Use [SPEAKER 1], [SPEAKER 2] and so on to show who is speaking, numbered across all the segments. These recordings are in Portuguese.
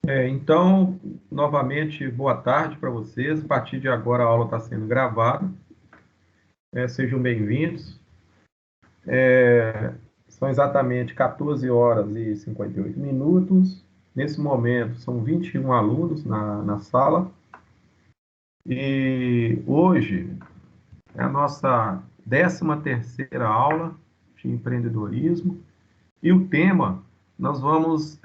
[SPEAKER 1] Então, novamente, boa tarde para vocês. A partir de agora a aula está sendo gravada. Sejam bem-vindos. São exatamente 14 horas e 58 minutos. Nesse momento, são 21 alunos na sala. E hoje é a nossa 13ª aula de empreendedorismo. E o tema, nós vamos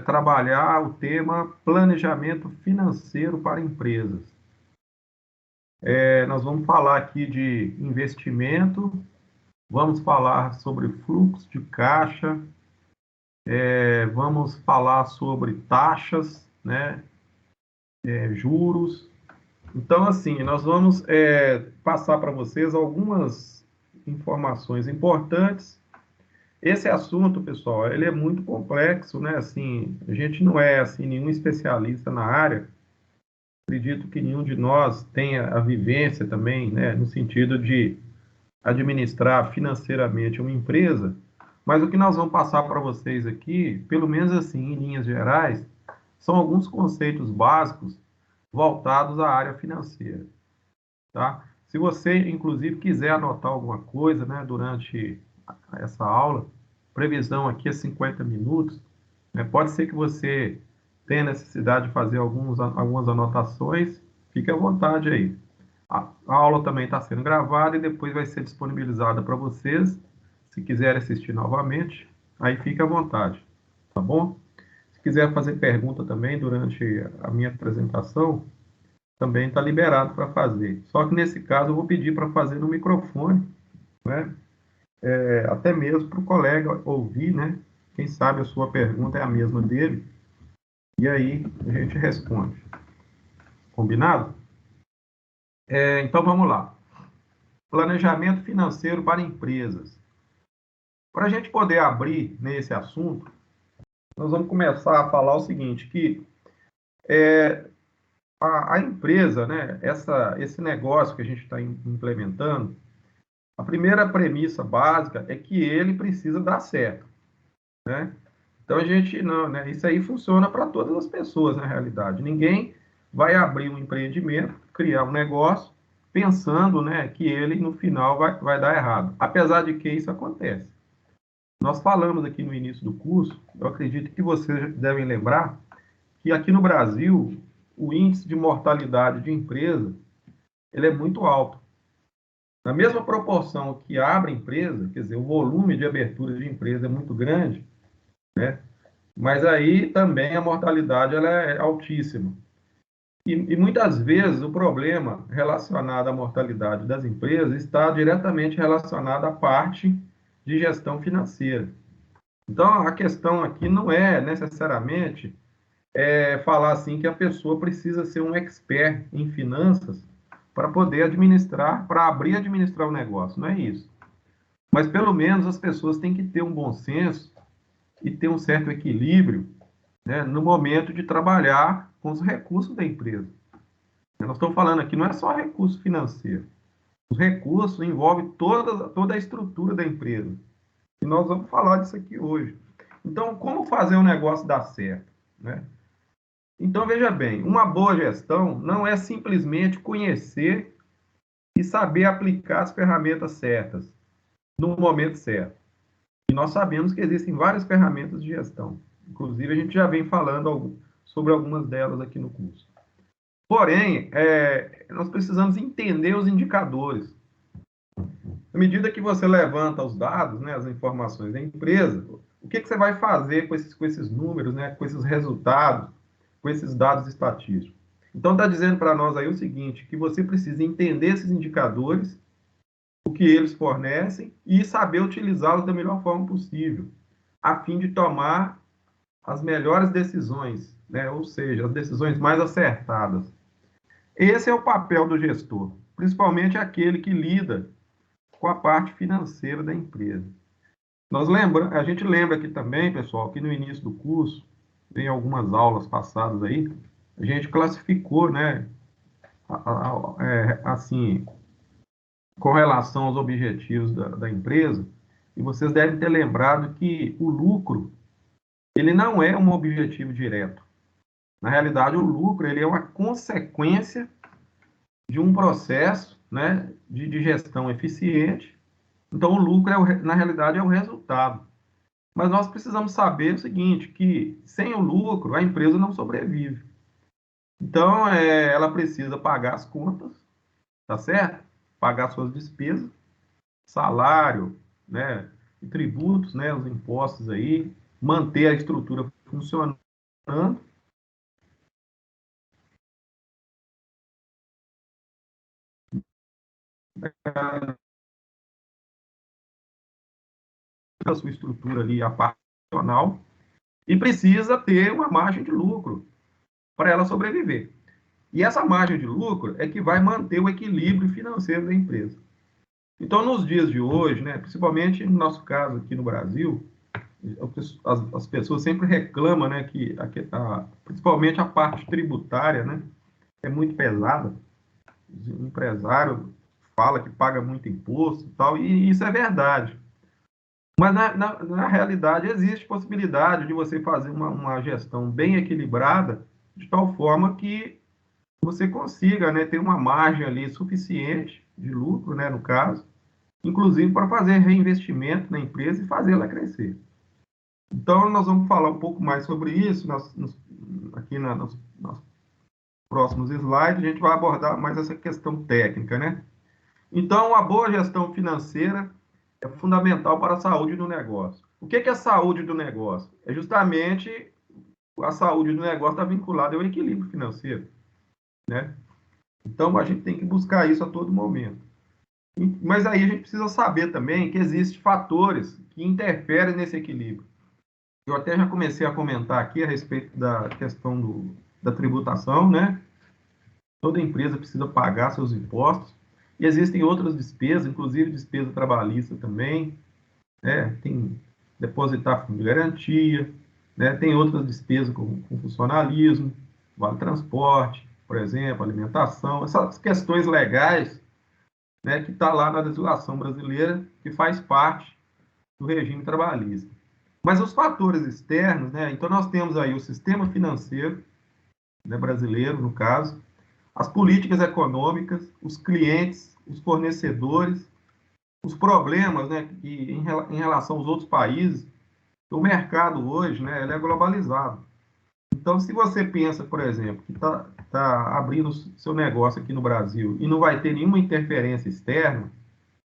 [SPEAKER 1] trabalhar o tema planejamento financeiro para empresas. Nós vamos falar aqui de investimento, vamos falar sobre fluxo de caixa, vamos falar sobre taxas, né, juros. Então, assim, nós vamos passar para vocês algumas informações importantes. Esse assunto, pessoal, ele é muito complexo, né? Assim, a gente não é assim nenhum especialista na área. Acredito que nenhum de nós tenha a vivência também, né, no sentido de administrar financeiramente uma empresa, mas o que nós vamos passar para vocês aqui, pelo menos assim, em linhas gerais, são alguns conceitos básicos voltados à área financeira, tá? Se você, inclusive, quiser anotar alguma coisa, né, durante essa aula, previsão aqui é 50 minutos, né, pode ser que você tenha necessidade de fazer algumas anotações, fique à vontade aí. A aula também está sendo gravada e depois vai ser disponibilizada para vocês. Se quiserem assistir novamente, aí fique à vontade, tá bom? Se quiser fazer pergunta também durante a minha apresentação, também está liberado para fazer. Só que nesse caso eu vou pedir para fazer no microfone, né? Até mesmo para o colega ouvir, né? Quem sabe a sua pergunta é a mesma dele, e aí a gente responde. Combinado? Então vamos lá. Planejamento financeiro para empresas. Para a gente poder abrir nesse assunto, nós vamos começar a falar o seguinte, que a empresa, né, esse negócio que a gente está implementando, a primeira premissa básica é que ele precisa dar certo, né? Então a gente não, né? Isso aí funciona para todas as pessoas na realidade. Ninguém vai abrir um empreendimento, criar um negócio pensando, né, que ele no final vai dar errado. Apesar de que isso acontece. Nós falamos aqui no início do curso, eu acredito que vocês devem lembrar que aqui no Brasil o índice de mortalidade de empresa ele é muito alto. Na mesma proporção que abre empresa, quer dizer, o volume de abertura de empresa é muito grande, né? Mas aí também a mortalidade ela é altíssima. E muitas vezes o problema relacionado à mortalidade das empresas está diretamente relacionado à parte de gestão financeira. Então, a questão aqui não é necessariamente falar assim que a pessoa precisa ser um expert em finanças para poder administrar, para abrir e administrar o negócio. Não é isso. Mas pelo menos as pessoas têm que ter um bom senso e ter um certo equilíbrio, né, no momento de trabalhar com os recursos da empresa. Nós estamos falando aqui, não é só recurso financeiro. Os recursos envolvem toda a estrutura da empresa. E nós vamos falar disso aqui hoje. Então, como fazer um negócio dar certo, né? Então, veja bem, uma boa gestão não é simplesmente conhecer e saber aplicar as ferramentas certas no momento certo. E nós sabemos que existem várias ferramentas de gestão. Inclusive, a gente já vem falando sobre algumas delas aqui no curso. Porém, nós precisamos entender os indicadores. À medida que você levanta os dados, né, as informações da empresa, o que você vai fazer com esses números, né, com esses resultados, com esses dados estatísticos? Então, está dizendo para nós aí o seguinte, que você precisa entender esses indicadores, o que eles fornecem, e saber utilizá-los da melhor forma possível, a fim de tomar as melhores decisões, né? Ou seja, as decisões mais acertadas. Esse é o papel do gestor, principalmente aquele que lida com a parte financeira da empresa. A gente lembra aqui também, pessoal, que no início do curso, em algumas aulas passadas aí, a gente classificou, né, assim, com relação aos objetivos da empresa, e vocês devem ter lembrado que o lucro, ele não é um objetivo direto. Na realidade, o lucro ele é uma consequência de um processo, né, de gestão eficiente. Então, o lucro, na realidade, é o resultado. Mas nós precisamos saber o seguinte, que sem o lucro, a empresa não sobrevive. Então, ela precisa pagar as contas, tá certo? Pagar suas despesas, salário, né, e tributos, né, os impostos aí, manter a estrutura funcionando, a sua estrutura ali, a parte funcional, e precisa ter uma margem de lucro para ela sobreviver. E essa margem de lucro é que vai manter o equilíbrio financeiro da empresa. Então, nos dias de hoje, né, principalmente no nosso caso aqui no Brasil, as pessoas sempre reclamam, né, principalmente a parte tributária, né, é muito pesada. O empresário fala que paga muito imposto e tal, e isso é verdade. Mas, na realidade, existe possibilidade de você fazer uma gestão bem equilibrada, de tal forma que você consiga, né, ter uma margem ali suficiente de lucro, né, no caso, inclusive para fazer reinvestimento na empresa e fazê-la crescer. Então, nós vamos falar um pouco mais sobre isso aqui nos próximos slides, a gente vai abordar mais essa questão técnica, né? Então, a boa gestão financeira é fundamental para a saúde do negócio. O que é a saúde do negócio? É justamente a saúde do negócio está vinculada ao equilíbrio financeiro, né? Então, a gente tem que buscar isso a todo momento. Mas aí a gente precisa saber também que existem fatores que interferem nesse equilíbrio. Eu até já comecei a comentar aqui a respeito da questão da tributação, né? Toda empresa precisa pagar seus impostos. E existem outras despesas, inclusive despesa trabalhista também, né? Tem depositar fundo de garantia, né? Tem outras despesas com funcionalismo, vale transporte, por exemplo, alimentação, essas questões legais, né, que está lá na legislação brasileira, que faz parte do regime trabalhista. Mas os fatores externos, né, então nós temos aí o sistema financeiro, né, brasileiro, no caso, as políticas econômicas, os clientes, os fornecedores, os problemas, né, que em relação aos outros países, o mercado hoje, né, ele é globalizado. Então, se você pensa, por exemplo, que tá abrindo seu negócio aqui no Brasil e não vai ter nenhuma interferência externa,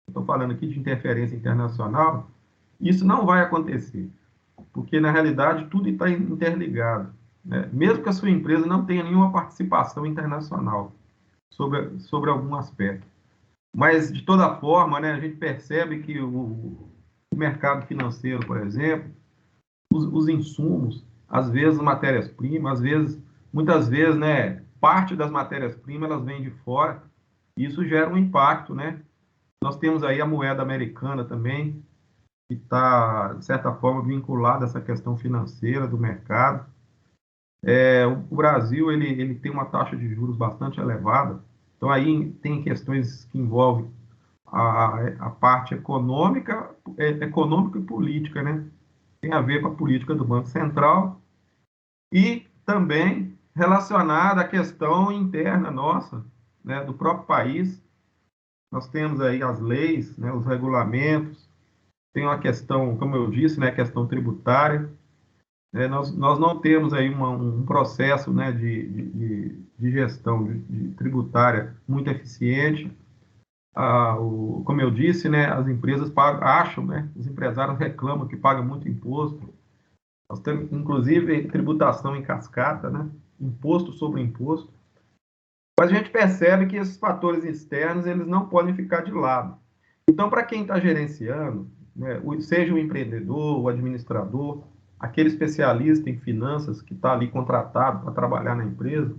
[SPEAKER 1] estou falando aqui de interferência internacional, isso não vai acontecer, porque na realidade tudo está interligado, né? Mesmo que a sua empresa não tenha nenhuma participação internacional sobre algum aspecto. Mas, de toda forma, né, a gente percebe que o mercado financeiro, por exemplo, os insumos, às vezes matérias-primas, muitas vezes, né, parte das matérias-primas elas vêm de fora, e isso gera um impacto, né? Nós temos aí a moeda americana também, que está, de certa forma, vinculada a essa questão financeira do mercado. O Brasil ele tem uma taxa de juros bastante elevada, então aí tem questões que envolvem a parte econômica, econômica e política, né? Tem a ver com a política do Banco Central e também relacionada à questão interna nossa, né, do próprio país. Nós temos aí as leis, né, os regulamentos, tem uma questão, como eu disse, né, questão tributária. Nós não temos aí um processo, né, de gestão de tributária muito eficiente. Como eu disse, né, as empresas acham, né, os empresários reclamam que pagam muito imposto. Nós temos, inclusive, tributação em cascata, né, imposto sobre imposto. Mas a gente percebe que esses fatores externos eles não podem ficar de lado. Então, para quem está gerenciando, né, seja o empreendedor, o administrador, aquele especialista em finanças que está ali contratado para trabalhar na empresa,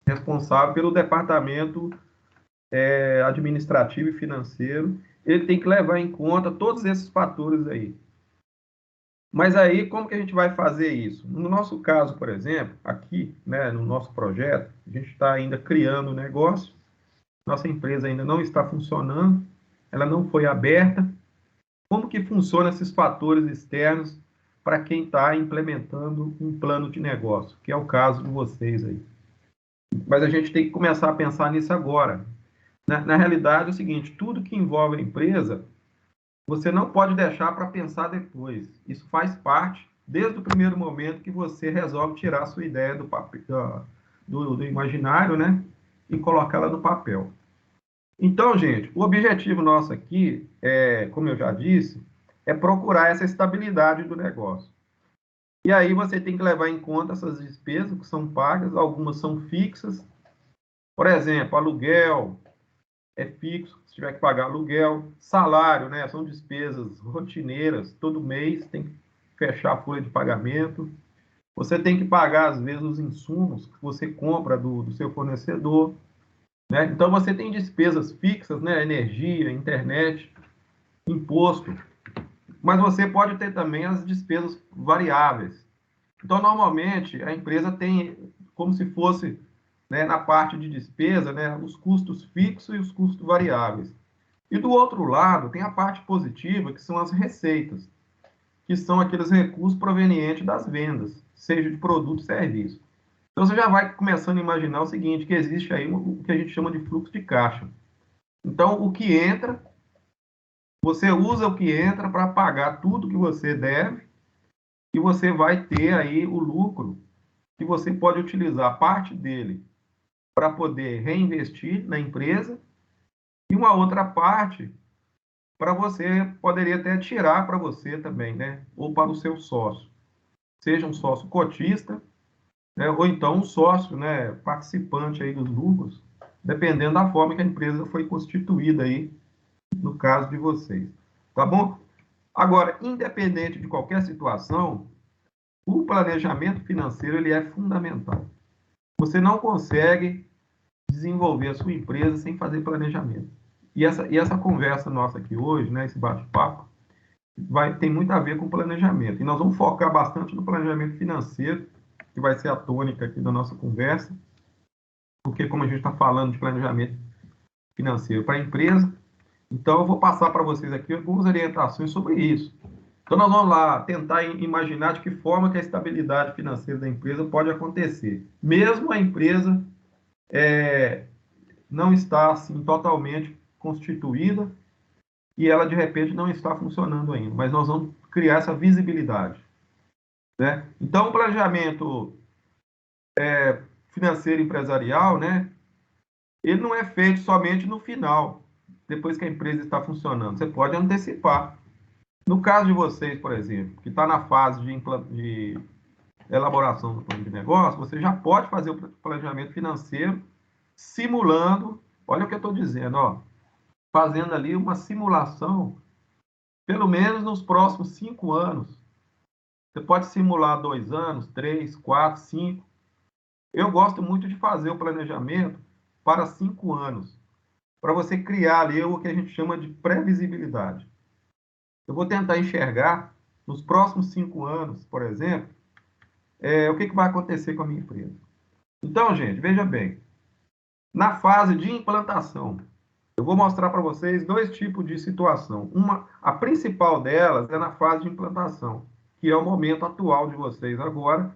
[SPEAKER 1] responsável pelo departamento administrativo e financeiro, ele tem que levar em conta todos esses fatores aí. Mas aí, como que a gente vai fazer isso? No nosso caso, por exemplo, aqui, né, no nosso projeto, a gente está ainda criando o negócio, nossa empresa ainda não está funcionando, ela não foi aberta. Como que funcionam esses fatores externos para quem está implementando um plano de negócio, que é o caso de vocês aí. Mas a gente tem que começar a pensar nisso agora. Na realidade, é o seguinte: tudo que envolve a empresa, você não pode deixar para pensar depois. Isso faz parte desde o primeiro momento que você resolve tirar a sua ideia do papel, do imaginário, né? E colocá-la no papel. Então, gente, o objetivo nosso aqui, como eu já disse, é procurar essa estabilidade do negócio. E aí você tem que levar em conta essas despesas que são pagas, algumas são fixas. Por exemplo, aluguel é fixo, se tiver que pagar aluguel, salário, né? São despesas rotineiras, todo mês tem que fechar a folha de pagamento. Você tem que pagar, às vezes, os insumos que você compra do seu fornecedor, né? Então, você tem despesas fixas, né? Energia, internet, imposto, mas você pode ter também as despesas variáveis. Então, normalmente, a empresa tem como se fosse, né, na parte de despesa, né, os custos fixos e os custos variáveis. E do outro lado, tem a parte positiva, que são as receitas, que são aqueles recursos provenientes das vendas, seja de produto ou serviço. Então, você já vai começando a imaginar o seguinte, que existe aí o que a gente chama de fluxo de caixa. Então, o que entra, você usa o que entra para pagar tudo que você deve, e você vai ter aí o lucro, que você pode utilizar parte dele para poder reinvestir na empresa, e uma outra parte para você poderia até tirar para você também, né? Ou para o seu sócio. Seja um sócio cotista, né? Ou então um sócio, né? Participante aí dos lucros, dependendo da forma que a empresa foi constituída aí, no caso de vocês. Tá bom? Agora, independente de qualquer situação, o planejamento financeiro ele é fundamental. Você não consegue desenvolver a sua empresa sem fazer planejamento. E essa conversa nossa aqui hoje, né, esse bate-papo, tem muito a ver com planejamento. E nós vamos focar bastante no planejamento financeiro, que vai ser a tônica aqui da nossa conversa, porque como a gente está falando de planejamento financeiro para a empresa, então eu vou passar para vocês aqui algumas orientações sobre isso. Então nós vamos lá tentar imaginar de que forma que a estabilidade financeira da empresa pode acontecer, mesmo a empresa não está assim totalmente constituída e ela de repente não está funcionando ainda, mas nós vamos criar essa visibilidade, né? Então, o planejamento financeiro empresarial, né, ele não é feito somente no final, depois que a empresa está funcionando. Você pode antecipar. No caso de vocês, por exemplo, que está na fase de elaboração do plano de negócio, você já pode fazer o planejamento financeiro simulando, olha o que eu estou dizendo, ó, fazendo ali uma simulação, pelo menos nos próximos 5 anos. Você pode simular 2 anos, 3, 4, 5. Eu gosto muito de fazer o planejamento para 5 anos, para você criar ali o que a gente chama de previsibilidade. Eu vou tentar enxergar nos próximos 5 anos, por exemplo, o que vai acontecer com a minha empresa. Então, gente, veja bem, na fase de implantação, eu vou mostrar para vocês dois tipos de situação. A principal delas é na fase de implantação, que é o momento atual de vocês agora,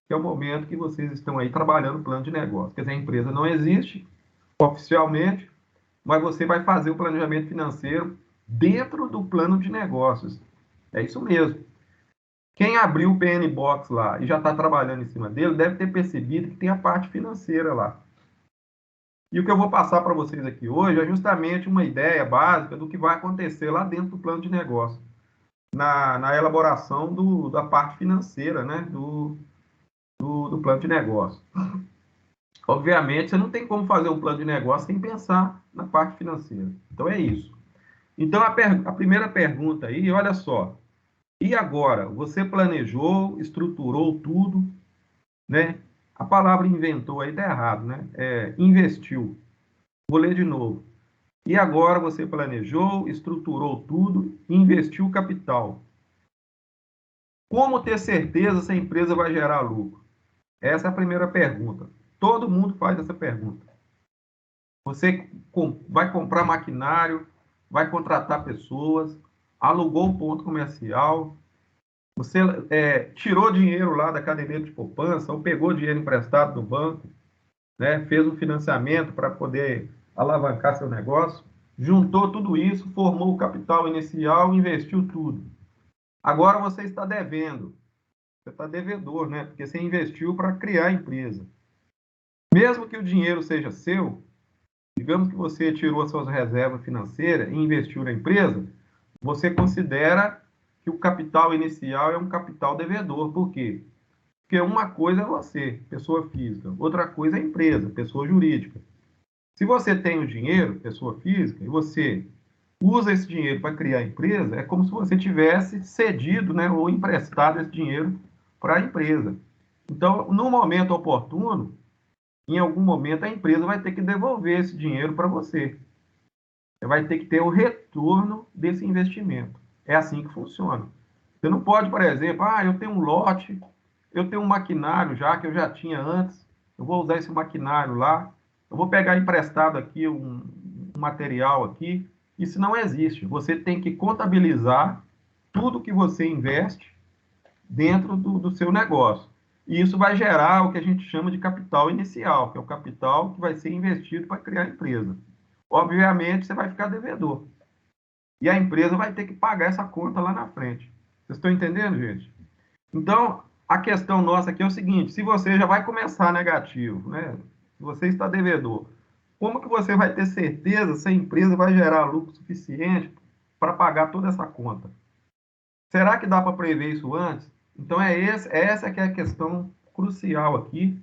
[SPEAKER 1] que é o momento que vocês estão aí trabalhando o plano de negócio. Quer dizer, a empresa não existe oficialmente, mas você vai fazer o planejamento financeiro dentro do plano de negócios. É isso mesmo. Quem abriu o PN Box lá e já está trabalhando em cima dele, deve ter percebido que tem a parte financeira lá. E o que eu vou passar para vocês aqui hoje é justamente uma ideia básica do que vai acontecer lá dentro do plano de negócio, na elaboração da parte financeira, né, do plano de negócio. Obviamente, você não tem como fazer um plano de negócio sem pensar na parte financeira. Então, é isso. Então, a primeira pergunta aí, olha só. E agora? Você planejou, estruturou tudo, né? A palavra inventou aí está errado, né? Investiu. Vou ler de novo. E agora você planejou, estruturou tudo, investiu capital. Como ter certeza se a empresa vai gerar lucro? Essa é a primeira pergunta. Todo mundo faz essa pergunta. Você vai comprar maquinário, vai contratar pessoas, alugou o ponto comercial, Você tirou dinheiro lá da caderneta de poupança ou pegou dinheiro emprestado do banco, né? Fez um financiamento para poder alavancar seu negócio, juntou tudo isso, formou o capital inicial, investiu tudo. Agora você está devendo, você está devedor, né? Porque você investiu para criar a empresa. Mesmo que o dinheiro seja seu, digamos que você tirou as suas reservas financeiras e investiu na empresa, você considera que o capital inicial é um capital devedor. Por quê? Porque uma coisa é você, pessoa física, outra coisa é a empresa, pessoa jurídica. Se você tem o dinheiro, pessoa física, e você usa esse dinheiro para criar a empresa, é como se você tivesse cedido, né, ou emprestado esse dinheiro para a empresa. Então, no momento oportuno, em algum momento a empresa vai ter que devolver esse dinheiro para você. Você vai ter que ter o retorno desse investimento. É assim que funciona. Você não pode, por exemplo, eu tenho um lote, eu tenho um maquinário já que eu já tinha antes, eu vou usar esse maquinário lá, eu vou pegar emprestado aqui um material aqui. Isso não existe. Você tem que contabilizar tudo que você investe dentro do seu negócio. E isso vai gerar o que a gente chama de capital inicial, que é o capital que vai ser investido para criar a empresa. Obviamente, você vai ficar devedor. E a empresa vai ter que pagar essa conta lá na frente. Vocês estão entendendo, gente? Então, a questão nossa aqui é o seguinte: se você já vai começar negativo, né? Se você está devedor, como que você vai ter certeza se a empresa vai gerar lucro suficiente para pagar toda essa conta? Será que dá para prever isso antes? Então, essa que é a questão crucial aqui,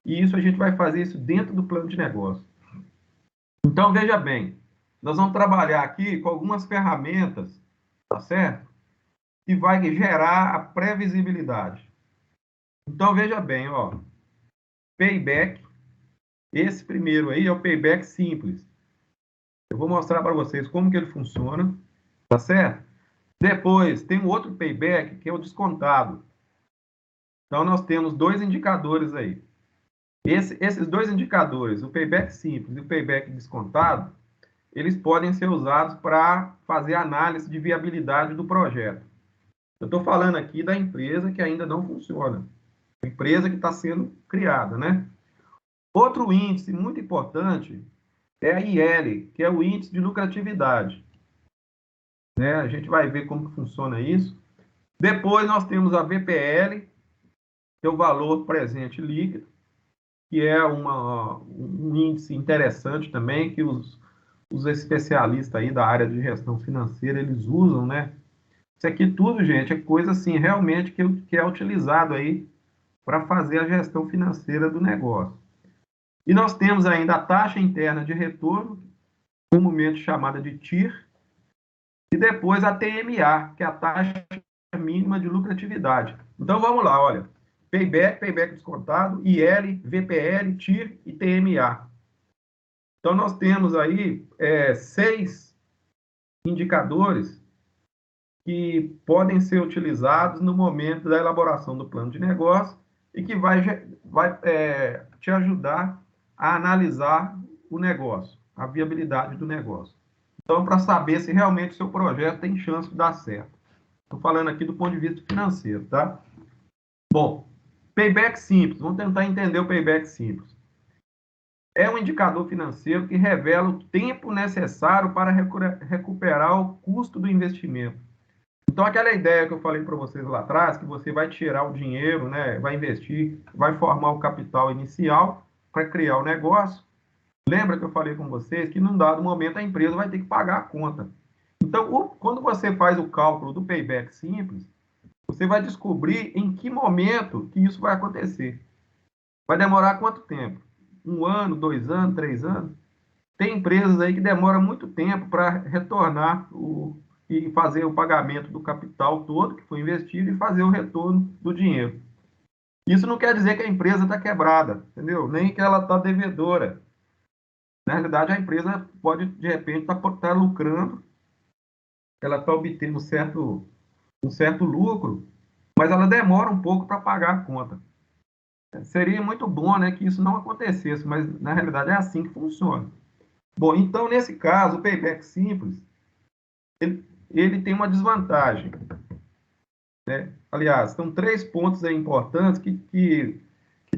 [SPEAKER 1] e isso a gente vai fazer isso dentro do plano de negócio. Então, veja bem, nós vamos trabalhar aqui com algumas ferramentas, tá certo? Que vai gerar a previsibilidade. Então, veja bem, ó, payback, esse primeiro aí é o payback simples. Eu vou mostrar para vocês como que ele funciona, tá certo? Depois, tem um outro payback, que é o descontado. Então, nós temos dois indicadores aí. Esses dois indicadores, o payback simples e o payback descontado, eles podem ser usados para fazer análise de viabilidade do projeto. Eu estou falando aqui da empresa que ainda não funciona, a empresa que está sendo criada, né? Outro índice muito importante é a IL, que é o índice de lucratividade, né? A gente vai ver como que funciona isso. Depois nós temos a VPL, que é o valor presente líquido, que é um índice interessante também, que os especialistas aí da área de gestão financeira, eles usam, né? Isso aqui tudo, gente, é coisa assim, realmente que é utilizado aí para fazer a gestão financeira do negócio. E nós temos ainda a taxa interna de retorno, comumente chamada de TIR, e depois a TMA, que é a taxa mínima de lucratividade. Então vamos lá, olha. Payback descontado, IL, VPL, TIR e TMA. Então nós temos aí 6 indicadores que podem ser utilizados no momento da elaboração do plano de negócio e que vai te ajudar a analisar o negócio, a viabilidade do negócio. Então, para saber se realmente o seu projeto tem chance de dar certo. Estou falando aqui do ponto de vista financeiro, tá? Bom, payback simples. Vamos tentar entender o payback simples. É um indicador financeiro que revela o tempo necessário para recuperar o custo do investimento. Então, aquela ideia que eu falei para vocês lá atrás, que você vai tirar o dinheiro, né, vai investir, vai formar o capital inicial para criar o negócio. Lembra que eu falei com vocês que, num dado momento, a empresa vai ter que pagar a conta. Então, quando você faz o cálculo do payback simples, você vai descobrir em que momento que isso vai acontecer. Vai demorar quanto tempo? 1 ano, 2 anos, 3 anos? Tem empresas aí que demoram muito tempo para retornar e fazer o pagamento do capital todo que foi investido e fazer o retorno do dinheiro. Isso não quer dizer que a empresa está quebrada, entendeu? Nem que ela está devedora. Na realidade, a empresa pode, de repente, estar lucrando, ela está obtendo um certo lucro, mas ela demora um pouco para pagar a conta. Seria muito bom, né, que isso não acontecesse, mas na realidade é assim que funciona. Bom, então, nesse caso, o payback simples, ele tem uma desvantagem. né? Aliás, são 3 pontos aí importantes que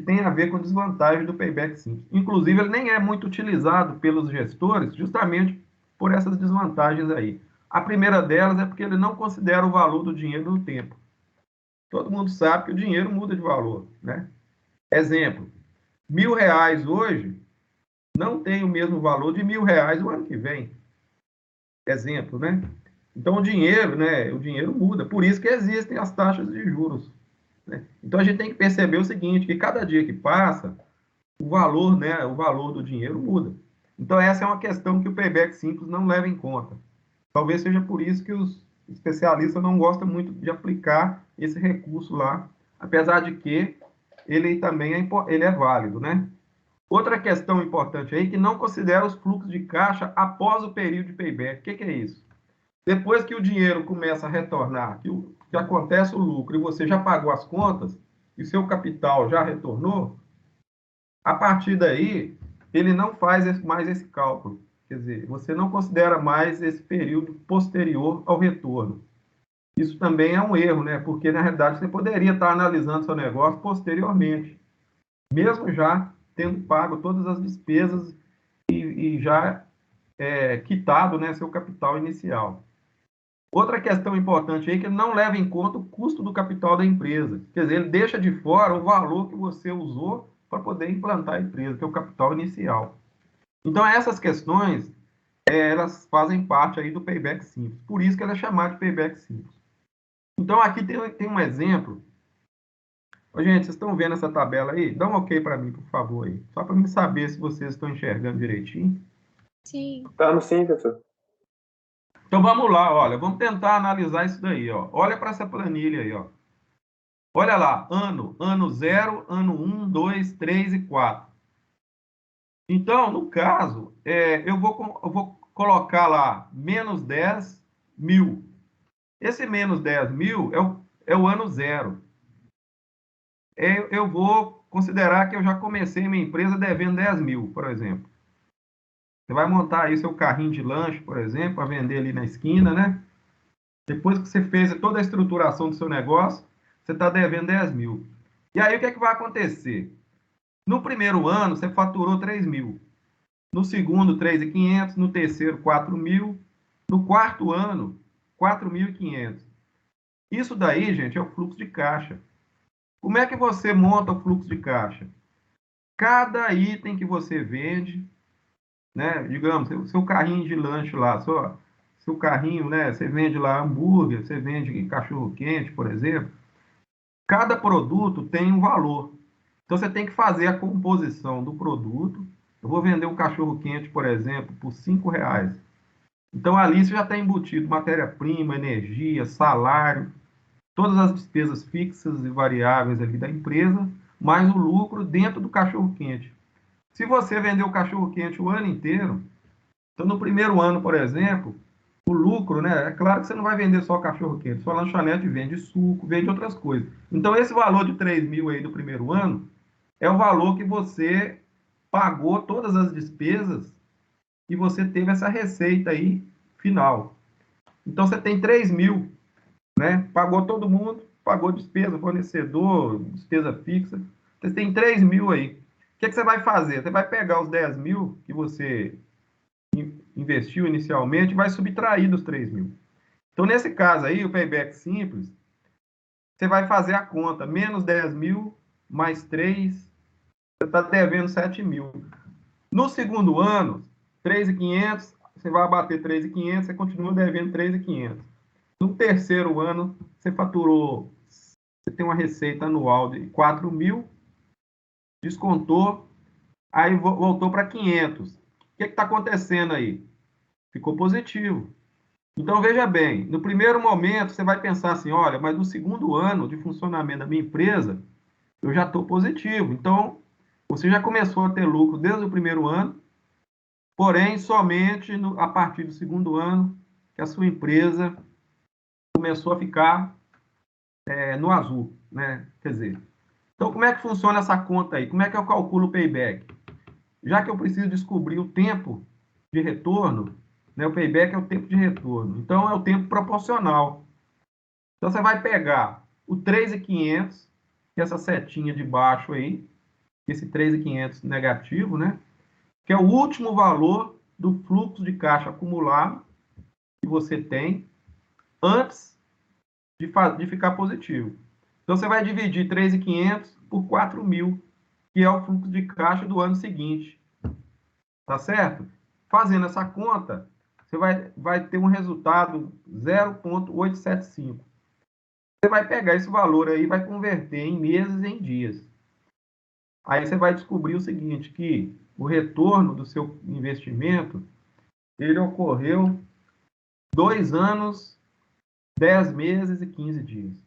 [SPEAKER 1] têm a ver com desvantagem do payback simples. Inclusive, ele nem é muito utilizado pelos gestores, justamente por essas desvantagens aí. A primeira delas é porque ele não considera o valor do dinheiro no tempo. Todo mundo sabe que o dinheiro muda de valor, né? Exemplo, R$ 1.000 hoje não tem o mesmo valor de R$ 1.000 o ano que vem. Exemplo, né? Então, o dinheiro muda. Por isso que existem as taxas de juros, né? Então, a gente tem que perceber o seguinte, que cada dia que passa, o valor, né, o valor do dinheiro muda. Então, essa é uma questão que o payback simples não leva em conta. Talvez seja por isso que os especialistas não gostam muito de aplicar esse recurso lá, apesar de que ele também ele é válido, né? Outra questão importante aí que não considera os fluxos de caixa após o período de payback. O que é isso? Depois que o dinheiro começa a retornar, que acontece o lucro e você já pagou as contas e seu capital já retornou, a partir daí ele não faz mais esse cálculo. Quer dizer, você não considera mais esse período posterior ao retorno. Isso também é um erro, né? Porque na realidade você poderia estar analisando seu negócio posteriormente, mesmo já tendo pago todas as despesas e já quitado, né, seu capital inicial. Outra questão importante aí é que ele não leva em conta o custo do capital da empresa. Quer dizer, ele deixa de fora o valor que você usou para poder implantar a empresa, que é o capital inicial. Então, essas questões, elas fazem parte aí do payback simples. Por isso que ela é chamada de payback simples. Então, aqui tem um exemplo. Ô, gente, vocês estão vendo essa tabela aí? Dá um ok para mim, por favor, aí. Só para mim saber se vocês estão enxergando direitinho.
[SPEAKER 2] Sim.
[SPEAKER 3] Tá, sim, professor.
[SPEAKER 1] Então, vamos lá, olha. Vamos tentar analisar isso daí, ó. Olha para essa planilha aí, ó. Olha lá, ano 0, ano 1, 2, 3 e 4. Então, no caso, eu vou colocar lá menos 10 mil. Esse menos 10 mil é o ano 0. Eu vou considerar que eu já comecei minha empresa devendo 10 mil, por exemplo. Você vai montar aí seu carrinho de lanche, por exemplo, para vender ali na esquina, né? Depois que você fez toda a estruturação do seu negócio, você está devendo 10 mil. E aí, o que é que vai acontecer? No primeiro ano, você faturou 3 mil. No segundo, 3.500. No terceiro, 4 mil. No quarto ano, 4.500. Isso daí, gente, é o fluxo de caixa. Como é que você monta o fluxo de caixa? Cada item que você vende, né? Digamos, seu carrinho de lanche lá, seu carrinho, né? Você vende lá hambúrguer, você vende cachorro quente, por exemplo. Cada produto tem um valor. Então você tem que fazer a composição do produto. Eu vou vender um cachorro quente, por exemplo, por R$ 5. Então ali você já está embutido matéria-prima, energia, salário, todas as despesas fixas e variáveis ali da empresa, mais o lucro dentro do cachorro quente. Se você vender o cachorro quente o ano inteiro, então no primeiro ano, por exemplo, o lucro, né? É claro que você não vai vender só cachorro quente, sua lanchonete vende suco, vende outras coisas. Então esse valor de 3 mil aí do primeiro ano é o valor que você pagou todas as despesas e você teve essa receita aí final. Então você tem 3 mil, né? Pagou todo mundo, pagou despesa, fornecedor, despesa fixa. Você tem 3 mil aí. O que você vai fazer? Você vai pegar os 10 mil que você investiu inicialmente e vai subtrair dos 3 mil. Então, nesse caso aí, o payback simples, você vai fazer a conta, menos 10 mil, mais 3, você está devendo 7 mil. No segundo ano, 3.500, você vai abater 3.500, você continua devendo 3.500. No terceiro ano, você faturou, você tem uma receita anual de 4 mil, descontou, aí voltou para 500. O que está acontecendo aí? Ficou positivo. Então, veja bem, no primeiro momento, você vai pensar assim, olha, mas no segundo ano de funcionamento da minha empresa, eu já estou positivo. Então, você já começou a ter lucro desde o primeiro ano, porém, somente a partir do segundo ano que a sua empresa começou a ficar no azul, né? Quer dizer, então como é que funciona essa conta aí? Como é que eu calculo o payback? Já que eu preciso descobrir o tempo de retorno, né? O payback é o tempo de retorno. Então é o tempo proporcional. Então, você vai pegar o 3.500, que é essa setinha de baixo aí, esse 3.500 negativo, né? Que é o último valor do fluxo de caixa acumulado que você tem antes de ficar positivo. Então, você vai dividir 3.500 por 4.000, que é o fluxo de caixa do ano seguinte. Tá certo? Fazendo essa conta, você vai ter um resultado 0,875. Você vai pegar esse valor aí e vai converter em meses e em dias. Aí você vai descobrir o seguinte, que o retorno do seu investimento, ele ocorreu 2 anos, 10 meses e 15 dias.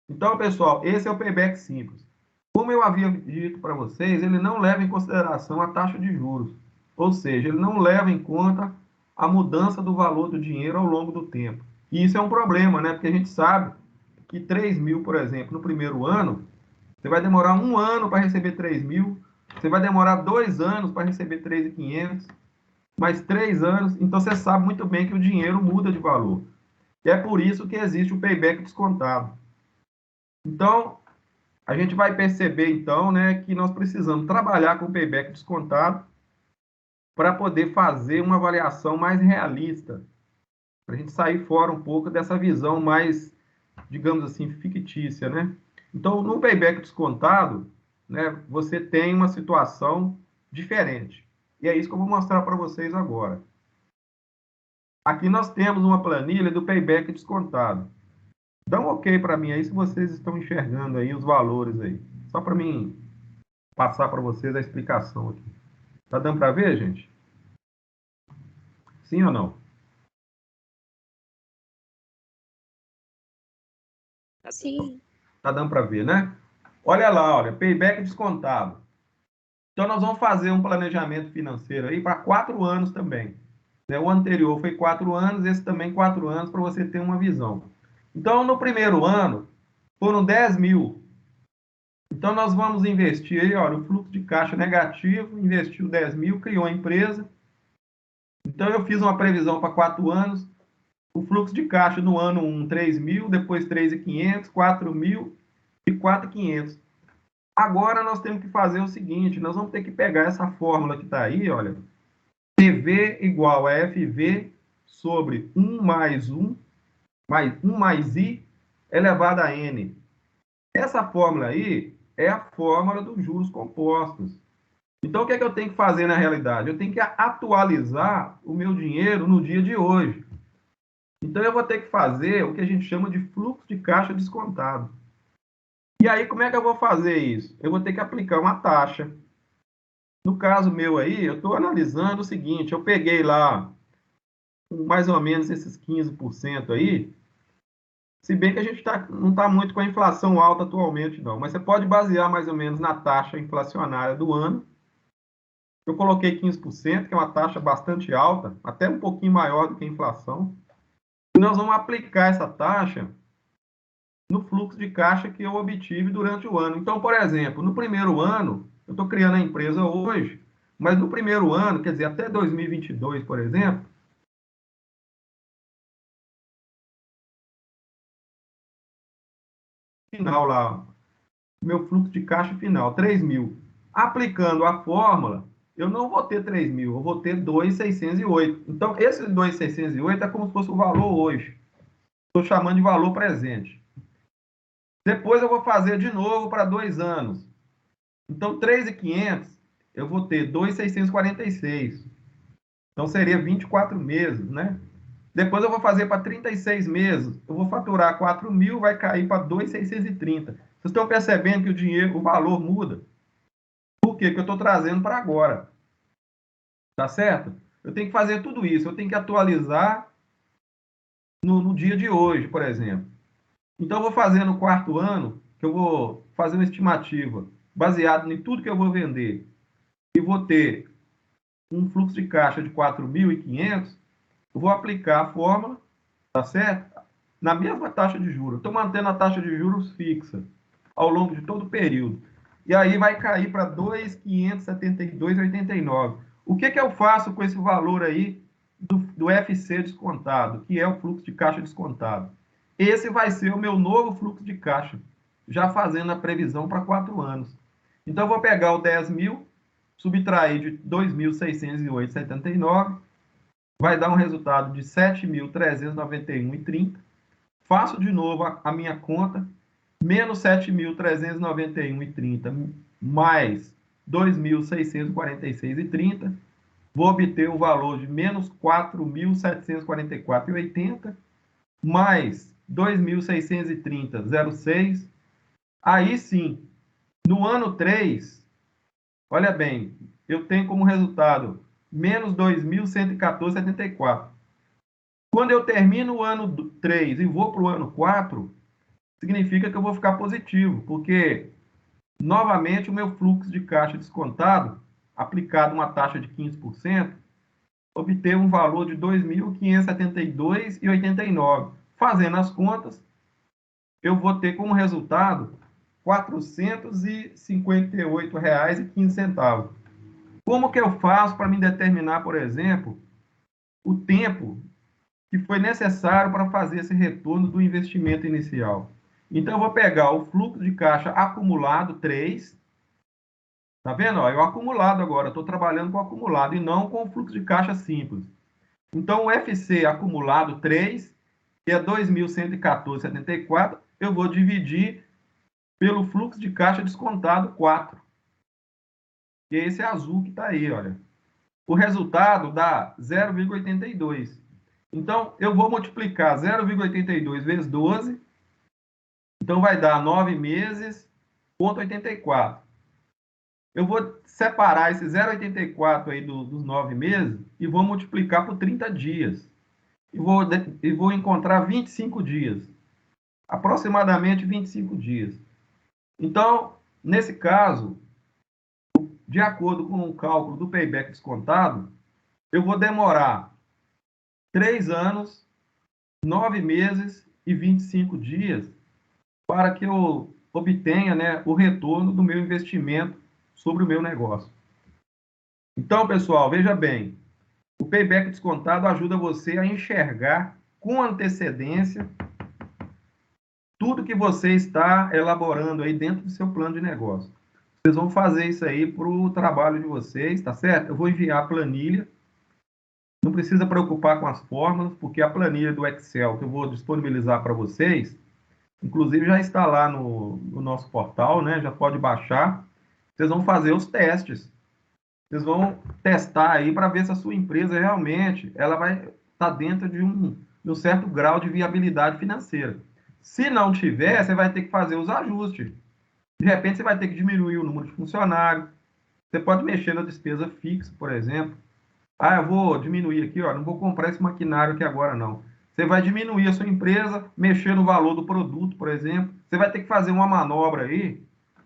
[SPEAKER 1] Então, pessoal, esse é o payback simples. Como eu havia dito para vocês, ele não leva em consideração a taxa de juros. Ou seja, ele não leva em conta a mudança do valor do dinheiro ao longo do tempo. E isso é um problema, né? Porque a gente sabe que 3.000, por exemplo, no primeiro ano, você vai demorar 1 ano para receber 3.000, você vai demorar 2 anos para receber 3.500, mais 3 anos. Então, você sabe muito bem que o dinheiro muda de valor. E é por isso que existe o payback descontado. Então, a gente vai perceber, então, né, que nós precisamos trabalhar com o payback descontado para poder fazer uma avaliação mais realista, para a gente sair fora um pouco dessa visão mais, digamos assim, fictícia, né? Então, no payback descontado, né, você tem uma situação diferente. E é isso que eu vou mostrar para vocês agora. Aqui nós temos uma planilha do payback descontado. Dá um ok para mim aí se vocês estão enxergando aí os valores aí. Só para mim passar para vocês a explicação aqui. Tá dando para ver, gente? Sim ou não?
[SPEAKER 2] Sim.
[SPEAKER 1] Tá dando para ver, né? Olha lá, olha, payback descontado. Então nós vamos fazer um planejamento financeiro aí para 4 anos também. Né? O anterior foi 4 anos, esse também 4 anos, para você ter uma visão. Então, no primeiro ano, foram 10.000. Então, nós vamos investir aí, olha, o fluxo de caixa negativo, investiu 10.000, criou a empresa. Então, eu fiz uma previsão para 4 anos. O fluxo de caixa no ano 1, 3.000, depois 3.500, 4.000 e 4.500. Agora, nós temos que fazer o seguinte, nós vamos ter que pegar essa fórmula que está aí, olha, PV igual a FV sobre 1 mais 1, mais 1 mais I, elevado a N. Essa fórmula aí é a fórmula dos juros compostos. Então, o que é que eu tenho que fazer na realidade? Eu tenho que atualizar o meu dinheiro no dia de hoje. Então, eu vou ter que fazer o que a gente chama de fluxo de caixa descontado. E aí, como é que eu vou fazer isso? Eu vou ter que aplicar uma taxa. No caso meu aí, eu estou analisando o seguinte, eu peguei lá mais ou menos esses 15% aí, se bem que a gente não está muito com a inflação alta atualmente, não, mas você pode basear mais ou menos na taxa inflacionária do ano. Eu coloquei 15%, que é uma taxa bastante alta, até um pouquinho maior do que a inflação. E nós vamos aplicar essa taxa no fluxo de caixa que eu obtive durante o ano. Então, por exemplo, no primeiro ano, eu estou criando a empresa hoje, mas no primeiro ano, quer dizer, até 2022, por exemplo, final lá, meu fluxo de caixa final, 3.000. Aplicando a fórmula, eu não vou ter 3.000, eu vou ter 2.608. Então, esse 2.608 é como se fosse o valor hoje. Estou chamando de valor presente. Depois eu vou fazer de novo para 2 anos. Então, 3.500, eu vou ter 2.646. Então, seria 24 meses, né? Depois eu vou fazer para 36 meses. Eu vou faturar 4.000, vai cair para 2.630. Vocês estão percebendo que o dinheiro, o valor muda? Por quê? Porque eu estou trazendo para agora. Tá certo? Eu tenho que fazer tudo isso. Eu tenho que atualizar no dia de hoje, por exemplo. Então, eu vou fazer no quarto ano, que eu vou fazer uma estimativa baseado em tudo que eu vou vender e vou ter um fluxo de caixa de 4.500, eu vou aplicar a fórmula, tá certo? Na mesma taxa de juros. Estou mantendo a taxa de juros fixa ao longo de todo o período. E aí vai cair para 2.572,89. O que eu faço com esse valor aí do FC descontado, que é o fluxo de caixa descontado? esse vai ser o meu novo fluxo de caixa, já fazendo a previsão para 4 anos. Então, eu vou pegar o 10 mil, subtrair de 2.608,79, vai dar um resultado de 7.391,30. Faço de novo a minha conta, menos 7.391,30, mais 2.646,30, vou obter o valor de menos 4.744,80, mais 2.630,06. Aí sim, no ano 3, olha bem, eu tenho como resultado menos 2.114,74. Quando eu termino o ano 3 e vou para o ano 4, significa que eu vou ficar positivo, porque, novamente, o meu fluxo de caixa descontado, aplicado uma taxa de 15%, obteve um valor de 2.572,89. Fazendo as contas, eu vou ter como resultado R$ 458,15. Como que eu faço para me determinar, por exemplo, o tempo que foi necessário para fazer esse retorno do investimento inicial? Então, eu vou pegar o fluxo de caixa acumulado 3, tá vendo? Ó, eu acumulado agora, estou trabalhando com acumulado e não com o fluxo de caixa simples. Então, o FC acumulado 3, que é 2.114,74, eu vou dividir pelo fluxo de caixa descontado 4, que é esse azul que está aí, olha. O resultado dá 0,82. Então, eu vou multiplicar 0,82 vezes 12, então vai dar 9 meses, ponto 84. Eu vou separar esse 0,84 aí dos 9 meses e vou multiplicar por 30 dias. E vou encontrar 25 dias. Aproximadamente 25 dias. Então, nesse caso, de acordo com o cálculo do payback descontado, eu vou demorar 3 anos, 9 meses e 25 dias para que eu obtenha, né, o retorno do meu investimento sobre o meu negócio. Então, pessoal, veja bem, o payback descontado ajuda você a enxergar com antecedência tudo que você está elaborando aí dentro do seu plano de negócio. Vocês vão fazer isso aí para o trabalho de vocês, tá certo? Eu vou enviar a planilha. Não precisa preocupar com as fórmulas, porque a planilha do Excel que eu vou disponibilizar para vocês, inclusive já está lá no nosso portal, né? Já pode baixar. Vocês vão fazer os testes. Vocês vão testar aí para ver se a sua empresa realmente ela vai estar dentro de um certo grau de viabilidade financeira. Se não tiver, você vai ter que fazer os ajustes. De repente, você vai ter que diminuir o número de funcionários. Você pode mexer na despesa fixa, por exemplo. Ah, eu vou diminuir aqui, ó, não vou comprar esse maquinário aqui agora, não. Você vai diminuir a sua empresa, mexer no valor do produto, por exemplo. Você vai ter que fazer uma manobra aí,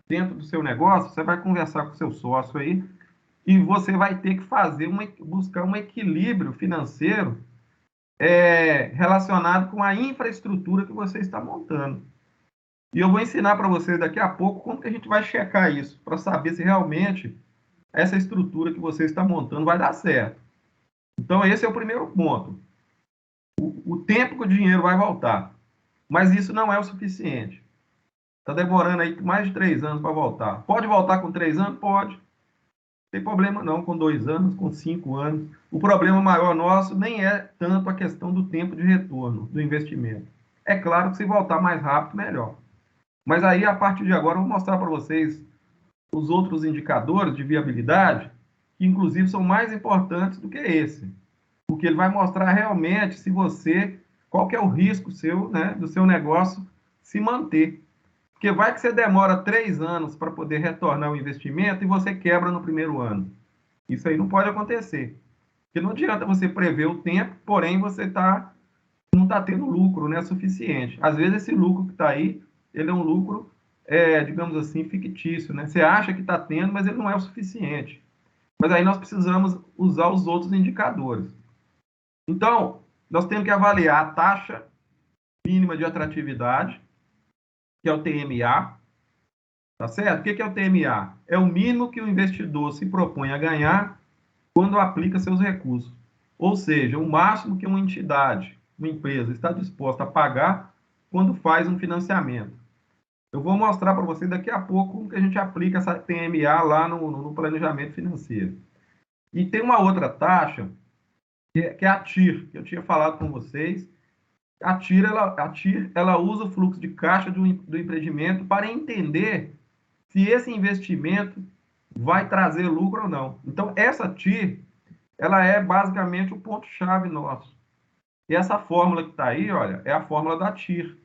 [SPEAKER 1] dentro do seu negócio, você vai conversar com o seu sócio aí, e você vai ter que buscar um equilíbrio financeiro relacionado com a infraestrutura que você está montando. E eu vou ensinar para vocês daqui a pouco como que a gente vai checar isso, para saber se realmente essa estrutura que você está montando vai dar certo. Então, esse é o primeiro ponto. O tempo que o dinheiro vai voltar. Mas isso não é o suficiente. Está demorando aí mais de 3 anos para voltar. Pode voltar com 3 anos? Pode. Não tem problema não, com 2 anos, com 5 anos. O problema maior nosso nem é tanto a questão do tempo de retorno do investimento. É claro que se voltar mais rápido, melhor. Mas aí, a partir de agora, eu vou mostrar para vocês os outros indicadores de viabilidade, que inclusive são mais importantes do que esse. Porque ele vai mostrar realmente se você, qual que é o risco seu, né, do seu negócio se manter. Porque vai que você demora 3 anos para poder retornar o investimento e você quebra no primeiro ano. Isso aí não pode acontecer. Porque não adianta você prever o tempo, porém você não está tendo lucro, né, suficiente. Às vezes esse lucro que está aí, ele é um lucro, digamos assim, fictício, né? Você acha que está tendo, mas ele não é o suficiente. Mas aí nós precisamos usar os outros indicadores. Então, nós temos que avaliar a taxa mínima de atratividade, que é o TMA, tá certo? O que é o TMA? É o mínimo que o investidor se propõe a ganhar quando aplica seus recursos. Ou seja, o máximo que uma entidade, uma empresa, está disposta a pagar quando faz um financiamento. Eu vou mostrar para você daqui a pouco como que a gente aplica essa TMA lá no planejamento financeiro. E tem uma outra taxa, que é a TIR, que eu tinha falado com vocês. A TIR, ela usa o fluxo de caixa do empreendimento para entender se esse investimento vai trazer lucro ou não. Então, essa TIR, ela é basicamente o ponto-chave nosso. E essa fórmula que está aí, olha, é a fórmula da TIR.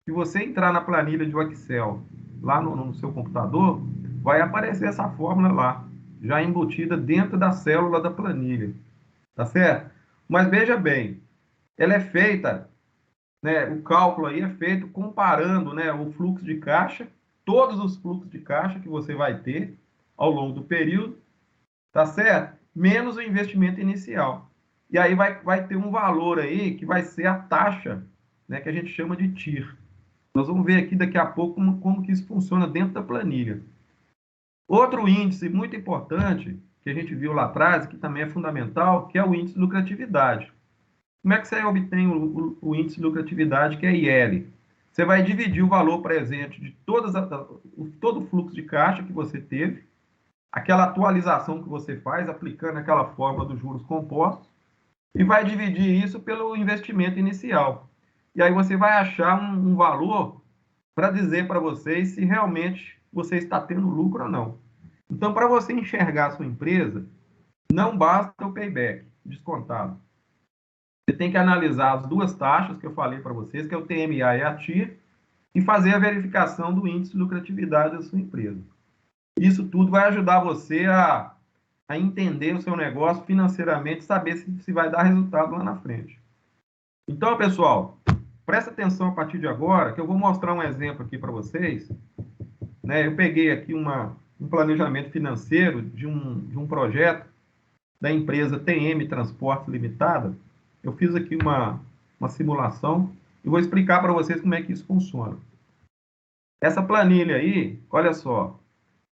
[SPEAKER 1] Se você entrar na planilha de Excel, lá no seu computador, vai aparecer essa fórmula lá, já embutida dentro da célula da planilha. Tá certo? Mas veja bem, ela é feita, né, o cálculo aí é feito comparando, né, o fluxo de caixa, todos os fluxos de caixa que você vai ter ao longo do período, tá certo? Menos o investimento inicial. E aí vai ter um valor aí que vai ser a taxa, né, que a gente chama de TIR. Nós vamos ver aqui daqui a pouco como que isso funciona dentro da planilha. Outro índice muito importante, que a gente viu lá atrás, que também é fundamental, que é o índice de lucratividade. Como é que você obtém o índice de lucratividade, que é IL? Você vai dividir o valor presente de todo o fluxo de caixa que você teve, aquela atualização que você faz, aplicando aquela fórmula dos juros compostos, e vai dividir isso pelo investimento inicial. E aí você vai achar um valor para dizer para vocês se realmente você está tendo lucro ou não. Então, para você enxergar a sua empresa, não basta o payback descontado. Você tem que analisar as duas taxas que eu falei para vocês, que é o TMA e a TIR, e fazer a verificação do índice de lucratividade da sua empresa. Isso tudo vai ajudar você a entender o seu negócio financeiramente, saber se vai dar resultado lá na frente. Então, pessoal, presta atenção a partir de agora, que eu vou mostrar um exemplo aqui para vocês. Né? Eu peguei aqui um planejamento financeiro de um projeto da empresa TM Transportes Limitada. Eu fiz aqui uma simulação e vou explicar para vocês como é que isso funciona. Essa planilha aí, olha só,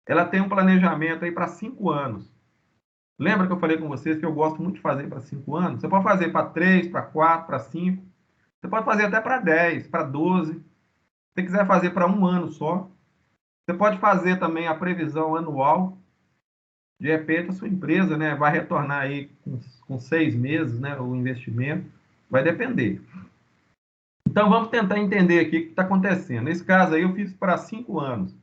[SPEAKER 1] ela tem um planejamento aí para 5 anos. Lembra que eu falei com vocês que eu gosto muito de fazer para 5 anos? Você pode fazer para 3, para 4, para 5. Você pode fazer até para 10, para 12. Se você quiser fazer para um ano só. Você pode fazer também a previsão anual. De repente, a sua empresa, né, vai retornar aí com 6 meses, né, o investimento. Vai depender. Então, vamos tentar entender aqui o que está acontecendo. Nesse caso aí, eu fiz para 5 anos.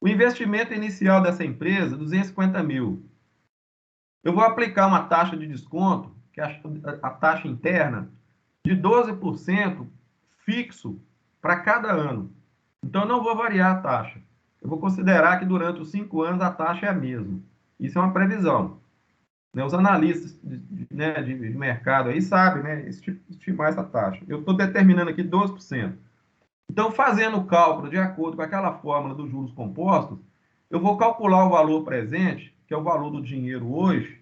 [SPEAKER 1] O investimento inicial dessa empresa, 250 mil. Eu vou aplicar uma taxa de desconto, que é a taxa interna, de 12% fixo para cada ano. Então, eu não vou variar a taxa. Eu vou considerar que durante os 5 anos a taxa é a mesma. Isso é uma previsão. Né? Os analistas de mercado aí sabem, né, estimar essa taxa. Eu estou determinando aqui 12%. Então, fazendo o cálculo de acordo com aquela fórmula dos juros compostos, eu vou calcular o valor presente, que é o valor do dinheiro hoje,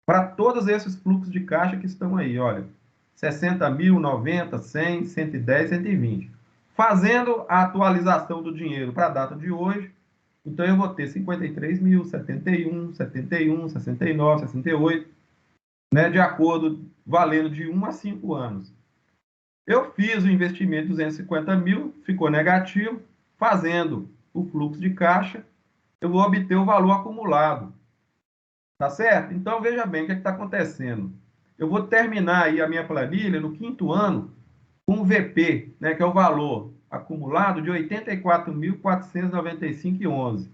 [SPEAKER 1] para todos esses fluxos de caixa que estão aí, olha, 60 mil, 90, 100, 110, 120. Fazendo a atualização do dinheiro para a data de hoje, então eu vou ter 53 mil, 71, 71, 69, 68, né, de acordo, valendo de 1 a 5 anos. Eu fiz o investimento de 250 mil, ficou negativo, fazendo o fluxo de caixa, eu vou obter o valor acumulado. Tá certo? Então, veja bem o que está acontecendo. Eu vou terminar aí a minha planilha no 5º ano com o VP, né, que é o valor acumulado de 84.495,11.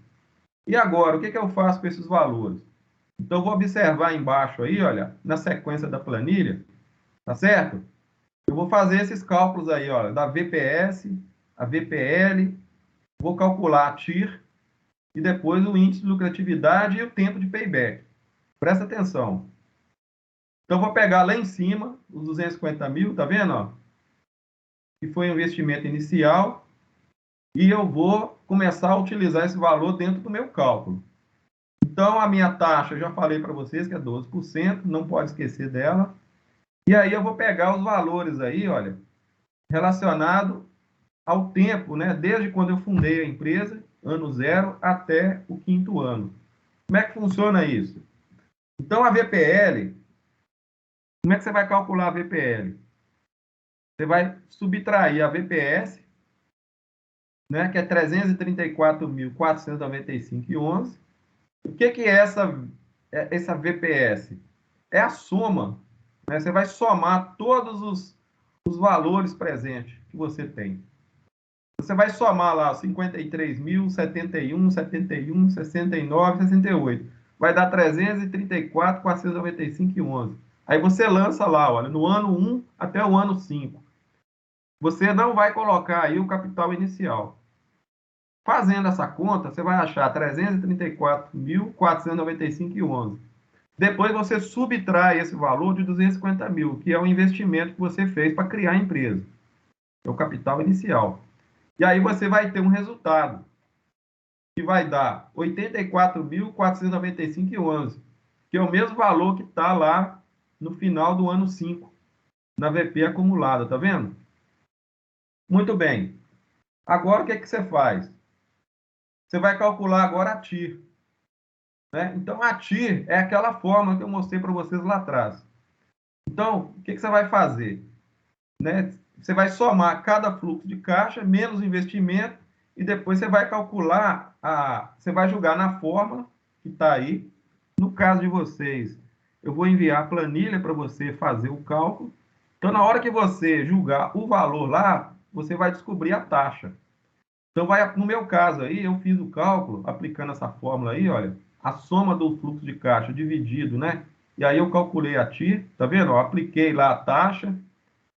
[SPEAKER 1] E agora, o que eu faço com esses valores? Então, eu vou observar embaixo aí, olha, na sequência da planilha, tá certo? Eu vou fazer esses cálculos aí, olha, da VPS, a VPL, vou calcular a TIR e depois o índice de lucratividade e o tempo de payback. Presta atenção. Então, vou pegar lá em cima os 250 mil, tá vendo? Ó? Que foi o investimento inicial, e eu vou começar a utilizar esse valor dentro do meu cálculo. Então, a minha taxa, eu já falei para vocês que é 12%, não pode esquecer dela. E aí eu vou pegar os valores aí, olha, relacionado ao tempo, né? Desde quando eu fundei a empresa, ano 0, até o 5º ano. Como é que funciona isso? Então, a VPL, como é que você vai calcular a VPL? Você vai subtrair a VPS, né, que é 334.495,11. O que é essa VPS? É a soma, né? Você vai somar todos os valores presentes que você tem. Você vai somar lá 53.000, 71, 71, 69, 68. Vai dar 334.495,11. Aí você lança lá, olha, no ano 1 até o ano 5. Você não vai colocar aí o capital inicial. Fazendo essa conta, você vai achar 334.495,11. Depois você subtrai esse valor de 250 mil, que é o investimento que você fez para criar a empresa. É o capital inicial. E aí você vai ter um resultado, que vai dar 84.495,11, que é o mesmo valor que está lá no final do ano 5, na VP acumulada, tá vendo? Muito bem. Agora o que você faz? Você vai calcular agora a TIR. Né? Então, a TIR é aquela fórmula que eu mostrei para vocês lá atrás. Então, o que você vai fazer? Né? Você vai somar cada fluxo de caixa, menos investimento, e depois você vai calcular, você vai jogar na fórmula que está aí. No caso de vocês, eu vou enviar a planilha para você fazer o cálculo. Então, na hora que você julgar o valor lá, você vai descobrir a taxa. Então, no meu caso aí, eu fiz o cálculo, aplicando essa fórmula aí, olha, a soma do fluxo de caixa dividido, né? E aí eu calculei a TIR, tá vendo? Eu apliquei lá a taxa,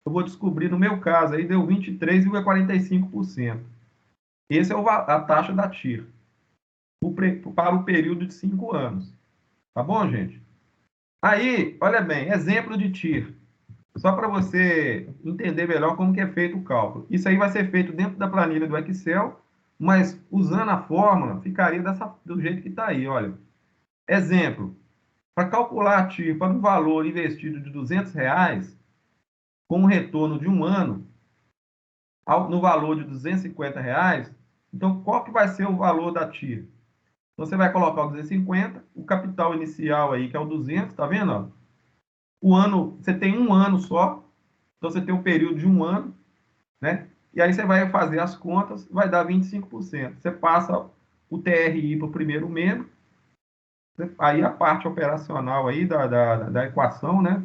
[SPEAKER 1] eu vou descobrir, no meu caso aí, deu 23,45%. Esse é a taxa da TIR, para o período de 5 anos. Tá bom, gente? Aí, olha bem, exemplo de TIR. Só para você entender melhor como que é feito o cálculo. Isso aí vai ser feito dentro da planilha do Excel, mas usando a fórmula, ficaria do jeito que está aí, olha. Exemplo, para calcular a TIR para um valor investido de R$ 200, com um retorno de um ano, no valor de R$ 250, então qual que vai ser o valor da TIR? Então, você vai colocar o 250, o capital inicial aí, que é o 200, tá vendo? Ó? O ano, você tem um ano só, então você tem um período de um ano, né? E aí você vai fazer as contas, vai dar 25%. Você passa o TRI para o primeiro membro, aí a parte operacional aí da equação, né?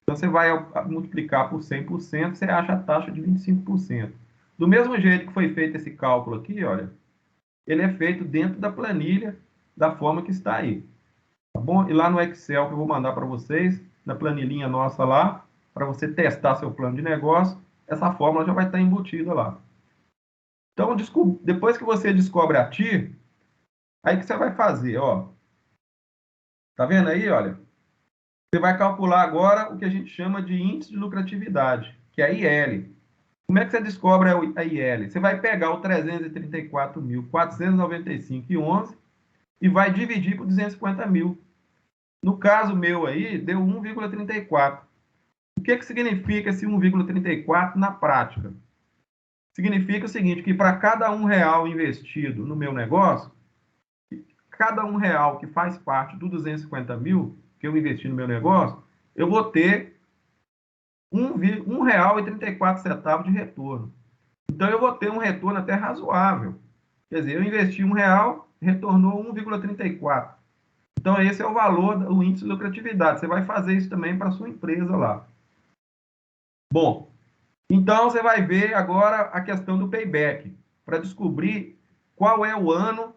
[SPEAKER 1] Então você vai multiplicar por 100%, você acha a taxa de 25%. Do mesmo jeito que foi feito esse cálculo aqui, olha, ele é feito dentro da planilha, da forma que está aí. Tá bom? E lá no Excel que eu vou mandar para vocês, na planilhinha nossa lá, para você testar seu plano de negócio, essa fórmula já vai estar embutida lá. Então, depois que você descobre a TIR, aí que você vai fazer, ó. Tá vendo aí, olha? Você vai calcular agora o que a gente chama de índice de lucratividade, que é a IL. Como é que você descobre a IL? Você vai pegar o 334.495,11 e vai dividir por 250 mil. No caso meu aí, deu 1,34. O que significa esse 1,34 na prática? Significa o seguinte, que para cada R$ 1 investido no meu negócio, cada R$ 1 que faz parte do 250 mil que eu investi no meu negócio, eu vou ter R$ 1,34 de retorno. Então, eu vou ter um retorno até razoável. Quer dizer, eu investi R$ 1, retornou 1,34. Então, esse é o valor, o índice de lucratividade. Você vai fazer isso também para a sua empresa lá. Bom, então você vai ver agora a questão do payback, para descobrir qual é o ano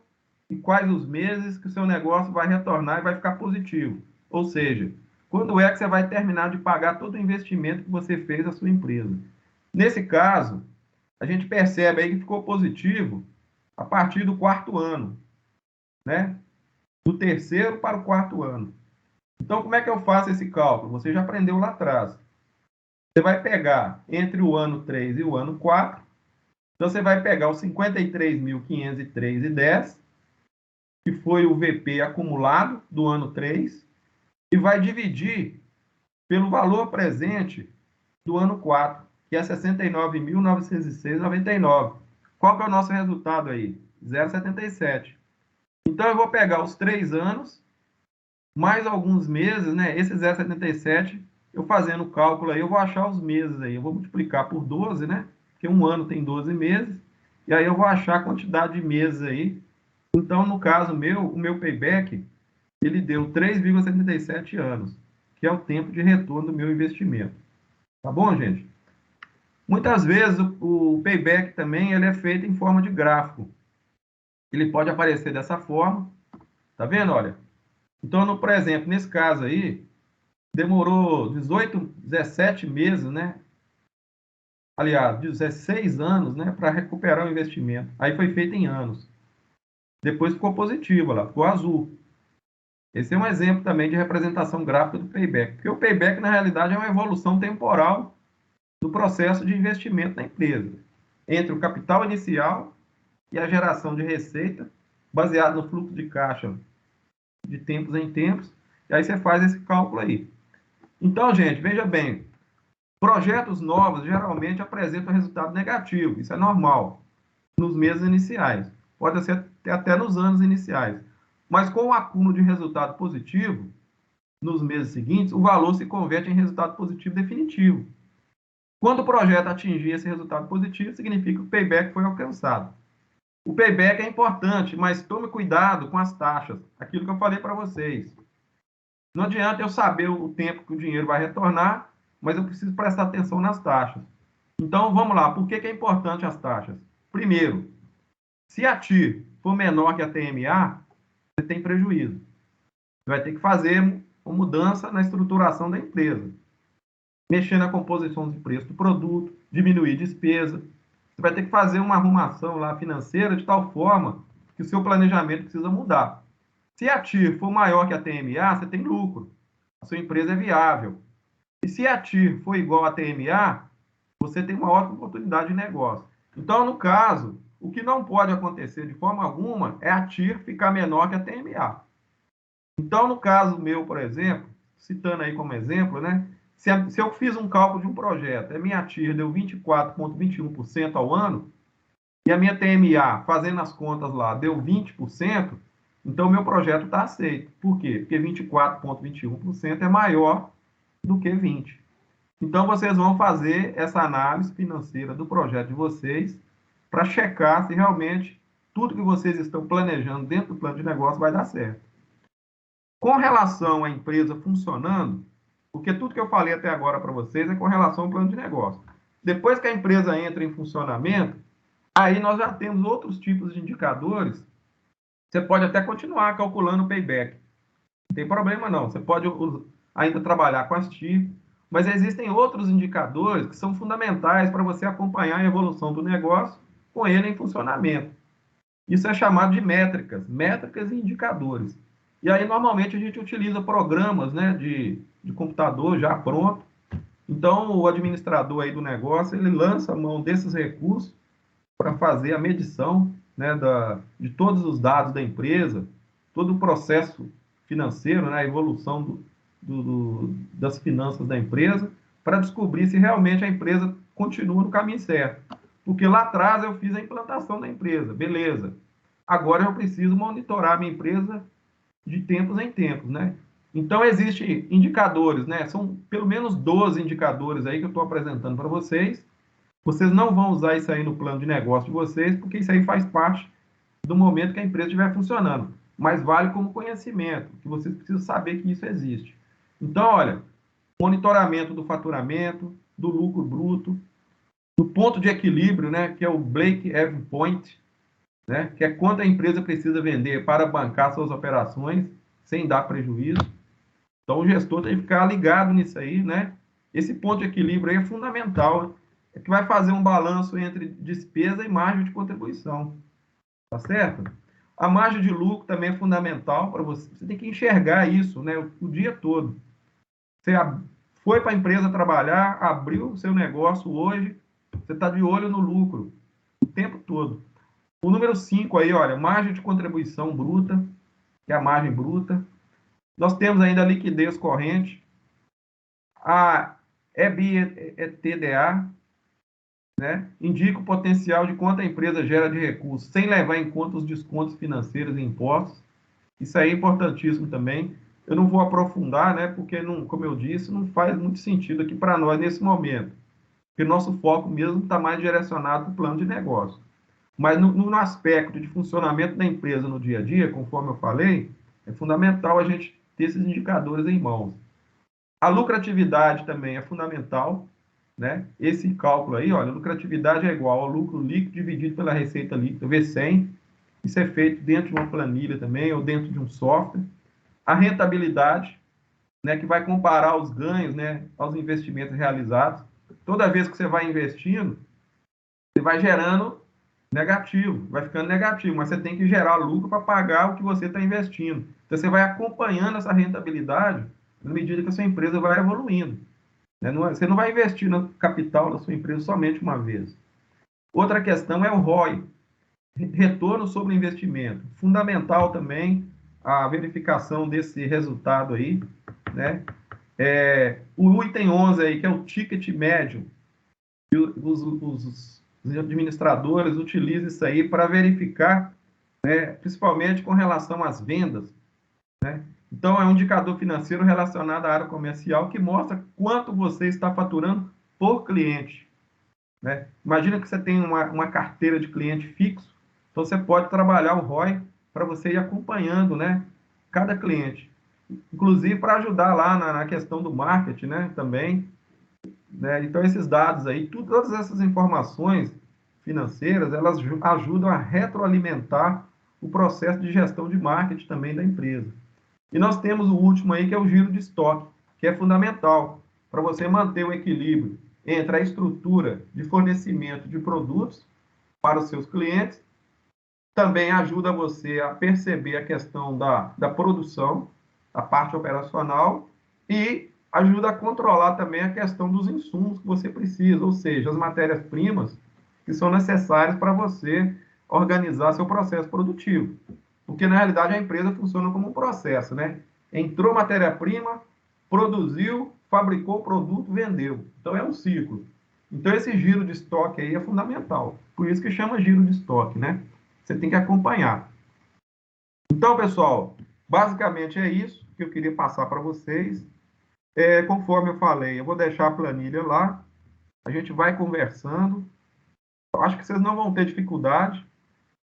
[SPEAKER 1] e quais os meses que o seu negócio vai retornar e vai ficar positivo. Ou seja, quando é que você vai terminar de pagar todo o investimento que você fez na sua empresa. Nesse caso, a gente percebe aí que ficou positivo a partir do 4º ano, né? Do 3º para o 4º ano. Então, como é que eu faço esse cálculo? Você já aprendeu lá atrás. Você vai pegar entre o ano 3 e o ano 4. Então, você vai pegar os 53.503,10, que foi o VP acumulado do ano 3, e vai dividir pelo valor presente do ano 4, que é 69.906,99. Qual que é o nosso resultado aí? 0,77. Então, eu vou pegar os 3 anos, mais alguns meses, né? Esse 0,77 eu fazendo o cálculo aí, eu vou achar os meses aí. Eu vou multiplicar por 12, né? Porque um ano tem 12 meses. E aí eu vou achar a quantidade de meses aí. Então, no caso meu, o meu payback, ele deu 3,77 anos, que é o tempo de retorno do meu investimento. Tá bom, gente? Muitas vezes o payback também ele é feito em forma de gráfico. Ele pode aparecer dessa forma. Tá vendo? Olha. Então, por exemplo, nesse caso aí, demorou 18, 17 meses, né? Aliás, 16 anos, né, para recuperar o investimento. Aí foi feito em anos. Depois ficou positivo lá, ficou azul. Esse é um exemplo também de representação gráfica do payback, porque o payback, na realidade, é uma evolução temporal do processo de investimento da empresa, entre o capital inicial e a geração de receita, baseado no fluxo de caixa de tempos em tempos, e aí você faz esse cálculo aí. Então, gente, veja bem, projetos novos geralmente apresentam resultado negativo, isso é normal, nos meses iniciais, pode ser até nos anos iniciais. Mas com o acúmulo de resultado positivo, nos meses seguintes, o valor se converte em resultado positivo definitivo. Quando o projeto atingir esse resultado positivo, significa que o payback foi alcançado. O payback é importante, mas tome cuidado com as taxas, aquilo que eu falei para vocês. Não adianta eu saber o tempo que o dinheiro vai retornar, mas eu preciso prestar atenção nas taxas. Então, vamos lá, por que é importante as taxas? Primeiro, se a TIR for menor que a TMA, você tem prejuízo. Você vai ter que fazer uma mudança na estruturação da empresa. Mexer na composição de preço do produto, diminuir despesa. Você vai ter que fazer uma arrumação lá financeira de tal forma que o seu planejamento precisa mudar. Se a TIR for maior que a TMA, você tem lucro. A sua empresa é viável. E se a TIR for igual a TMA, você tem uma ótima oportunidade de negócio. Então, no caso, o que não pode acontecer de forma alguma é a TIR ficar menor que a TMA. Então, no caso meu, por exemplo, citando aí como exemplo, né? Se eu fiz um cálculo de um projeto, a minha TIR deu 24,21% ao ano, e a minha TMA, fazendo as contas lá, deu 20%, então o meu projeto está aceito. Por quê? Porque 24,21% é maior do que 20%. Então, vocês vão fazer essa análise financeira do projeto de vocês para checar se realmente tudo que vocês estão planejando dentro do plano de negócio vai dar certo. Com relação à empresa funcionando, porque tudo que eu falei até agora para vocês é com relação ao plano de negócio. Depois que a empresa entra em funcionamento, aí nós já temos outros tipos de indicadores. Você pode até continuar calculando o payback. Não tem problema não. Você pode ainda trabalhar com as TIR, mas existem outros indicadores que são fundamentais para você acompanhar a evolução do negócio com ele em funcionamento. Isso é chamado de métricas e indicadores. E aí, normalmente, a gente utiliza programas, né, de computador já pronto. Então, o administrador aí do negócio, ele lança a mão desses recursos para fazer a medição, né, de todos os dados da empresa, todo o processo financeiro, né, a evolução das finanças da empresa, para descobrir se realmente a empresa continua no caminho certo. Porque lá atrás eu fiz a implantação da empresa, beleza. Agora eu preciso monitorar a minha empresa de tempos em tempos, né? Então, existem indicadores, né? São pelo menos 12 indicadores aí que eu estou apresentando para vocês. Vocês não vão usar isso aí no plano de negócio de vocês, porque isso aí faz parte do momento que a empresa estiver funcionando. Mas vale como conhecimento, que vocês precisam saber que isso existe. Então, olha, monitoramento do faturamento, do lucro bruto, do ponto de equilíbrio, né, que é o break-even point, né, que é quanto a empresa precisa vender para bancar suas operações sem dar prejuízo. Então, o gestor tem que ficar ligado nisso aí, né? Esse ponto de equilíbrio aí é fundamental, é que vai fazer um balanço entre despesa e margem de contribuição, tá certo? A margem de lucro também é fundamental para você. Você tem que enxergar isso, né, o dia todo. Você foi para a empresa trabalhar, abriu o seu negócio hoje, você está de olho no lucro o tempo todo. O número 5 aí, olha, margem de contribuição bruta, que é a margem bruta. Nós temos ainda a liquidez corrente, a EBITDA, né, indica o potencial de quanto a empresa gera de recursos, sem levar em conta os descontos financeiros e impostos. Isso aí é importantíssimo também. eu não vou aprofundar, né, porque, não, como eu disse, não faz muito sentido aqui para nós nesse momento, porque nosso foco mesmo está mais direcionado para o plano de negócio. Mas no aspecto de funcionamento da empresa no dia a dia, conforme eu falei, é fundamental a gente ter esses indicadores em mãos. A lucratividade também é fundamental, né? Esse cálculo aí, olha, lucratividade é igual ao lucro líquido dividido pela receita líquida, V100. Isso é feito dentro de uma planilha também, ou dentro de um software. A rentabilidade, né, que vai comparar os ganhos, né, aos investimentos realizados. Toda vez que você vai investindo, você vai gerando negativo, vai ficando negativo, mas você tem que gerar lucro para pagar o que você está investindo. Então, você vai acompanhando essa rentabilidade na medida que a sua empresa vai evoluindo. Né? Você não vai investir no capital da sua empresa somente uma vez. Outra questão é o ROI, retorno sobre investimento. Fundamental também a verificação desse resultado aí, né? O item 11 aí, que é o ticket médio, e os administradores utilizam isso aí para verificar, né, principalmente com relação às vendas, né? Então, é um indicador financeiro relacionado à área comercial que mostra quanto você está faturando por cliente, né? Imagina que você tem uma carteira de cliente fixo, então você pode trabalhar o ROI para você ir acompanhando, né, cada cliente. Inclusive para ajudar lá na questão do marketing, né, também. Né? Então, esses dados aí, todas essas informações financeiras, elas ajudam a retroalimentar o processo de gestão de marketing também da empresa. E nós temos o último aí, que é o giro de estoque, que é fundamental para você manter o equilíbrio entre a estrutura de fornecimento de produtos para os seus clientes, também ajuda você a perceber a questão da produção, a parte operacional, e ajuda a controlar também a questão dos insumos que você precisa, ou seja, as matérias-primas que são necessárias para você organizar seu processo produtivo. Porque, na realidade, a empresa funciona como um processo, né? Entrou matéria-prima, produziu, fabricou o produto, vendeu. Então, é um ciclo. Então, esse giro de estoque aí é fundamental. Por isso que chama giro de estoque, né? Você tem que acompanhar. Então, pessoal, basicamente é isso que eu queria passar para vocês. Conforme eu falei, eu vou deixar a planilha lá, a gente vai conversando. Eu acho que vocês não vão ter dificuldade.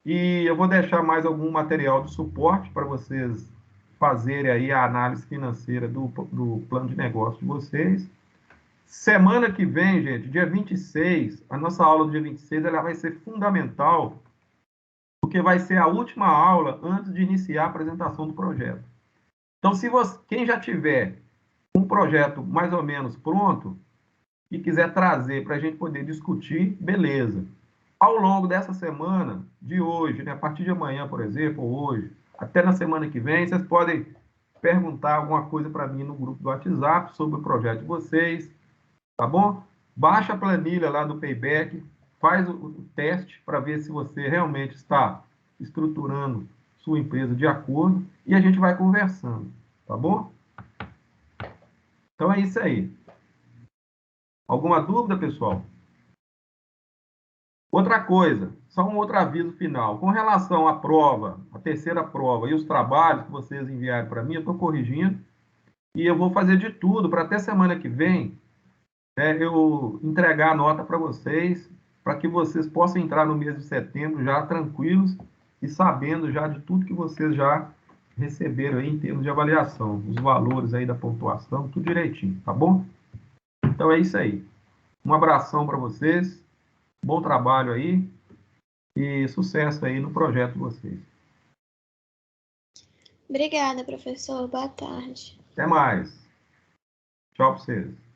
[SPEAKER 1] E eu vou deixar mais algum material de suporte para vocês fazerem aí a análise financeira do plano de negócio de vocês. Semana que vem, gente, dia 26, a nossa aula do dia 26, ela vai ser fundamental, porque vai ser a última aula antes de iniciar a apresentação do projeto. Então, se você, quem já tiver um projeto mais ou menos pronto e quiser trazer para a gente poder discutir, beleza. Ao longo dessa semana, de hoje, né, a partir de amanhã, por exemplo, ou hoje, até na semana que vem, vocês podem perguntar alguma coisa para mim no grupo do WhatsApp sobre o projeto de vocês, tá bom? Baixa a planilha lá do Payback, faz o teste para ver se você realmente está estruturando sua empresa de acordo e a gente vai conversando, tá bom? Então é isso aí. Alguma dúvida, pessoal? Outra coisa, só um outro aviso final. Com relação à prova, a terceira prova e os trabalhos que vocês enviaram para mim, eu estou corrigindo e eu vou fazer de tudo para até semana que vem eu entregar a nota para vocês, para que vocês possam entrar no mês de setembro já tranquilos e sabendo já de tudo que vocês já receberam aí em termos de avaliação, os valores aí da pontuação, tudo direitinho, tá bom? Então é isso aí. Um abração para vocês, bom trabalho aí e sucesso aí no projeto de vocês.
[SPEAKER 2] Obrigada, professor. Boa tarde.
[SPEAKER 1] Até mais. Tchau para vocês.